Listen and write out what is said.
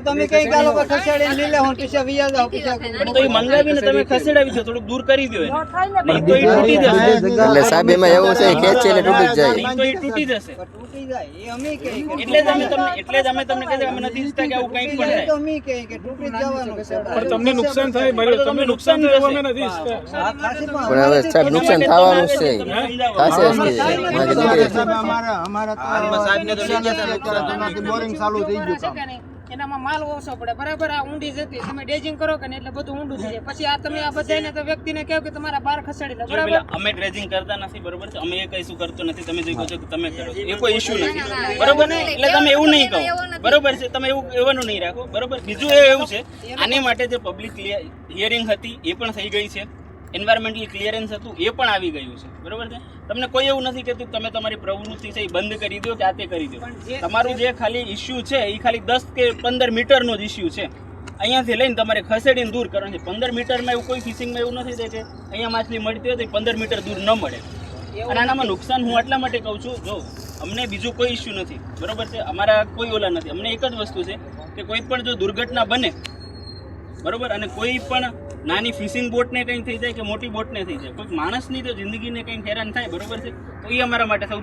તમે કઈ ગાલો પર ખસેડીને લઈ લેવો પૈસા વિયા જાવ પૈસા તો એ મંગાવીને તમે ખસેડાવી છો, થોડુંક દૂર કરી દો એને. નહીં તો એ તૂટી જશે. એટલે સાહેબ એમાં એવું છે ખેંચે એટલે તૂટી જ જાય. નહીં તો એ તૂટી જશે. તૂટી જાય એ અમે કે એટલે જ અમે તમને કહીએ અમે નથી ઈચ્છતા કે આવું કંઈક પણ થાય. તો અમે કે તૂટી જ જવાનું છે પણ તમને નુકસાન થાય, મારે તમને નુકસાન થાય એવું અમે નથી ઈચ્છતા. પણ હવે સાહેબ નુકસાન થવાનું જ છે. થશે જ કે માગે નીકળે છે. બોરિંગ ચાલુ થઈ ગયું એનામાં માલ ઓછો પડે બરાબર. આ ઊંડી જતી તમે ડેજિંગ કરો કે ને એટલે બધું ઊંડું થઈ જાય. પછી આ તમે આ બધાને તો વ્યક્તિને કહો કે તમારા બહાર ખસેડી લો બરાબર. અમે ડ્રેજિંગ કરતા નથી બરોબર છે, અમે એ કઈશું કરતો નથી. તમે જે કહો છો કે તમે કરો છો એ કોઈ ઇશ્યુ નથી બરોબર ને. એટલે તમે એવું નહીં કહો બરોબર છે, તમે એવાનું નહીં રાખો બરોબર. બીજું એવું છે આની માટે જે પબ્લિક હિયરિંગ હતી એ પણ થઈ ગઈ છે, એન્વાયરમેન્ટલ ક્લિયરન્સ હતું એ પણ આવી ગયું છે બરોબર છે. તમને કોઈ એવું નથી કે તમે તમારી પ્રવૃત્તિ છે એ બંધ કરી દો કે આ તે કરી દો. તમારું જે ખાલી ઇસ્યુ છે એ ખાલી 10 કે 15 મીટરનો જ ઇસ્યુ છે. અહીંયાથી લઈને તમારે ખસેડીને દૂર કરવાનું છે. 15 મીટરમાં એવું કોઈ ફિશિંગમાં એવું નથી કે અહીંયા માછલી મળતી હોય તો 15 મીટર દૂર ન મળે. અને આનામાં નુકસાન હું એટલા માટે કહું છું, જો અમને બીજું કોઈ ઇસ્યુ નથી બરોબર છે, અમારા કોઈ ઓલા નથી. અમને એક જ વસ્તુ છે કે કોઈ પણ જો દુર્ઘટના બને બરોબર અને કોઈ પણ નાની ફિશિંગ બોટને કંઈ થઈ જાય કે મોટી બોટને થઈ જાય, કોઈ માણસની જો જિંદગીને કંઈ હેરાન થાય બરોબર છે, તો એ અમારા માટે સૌથી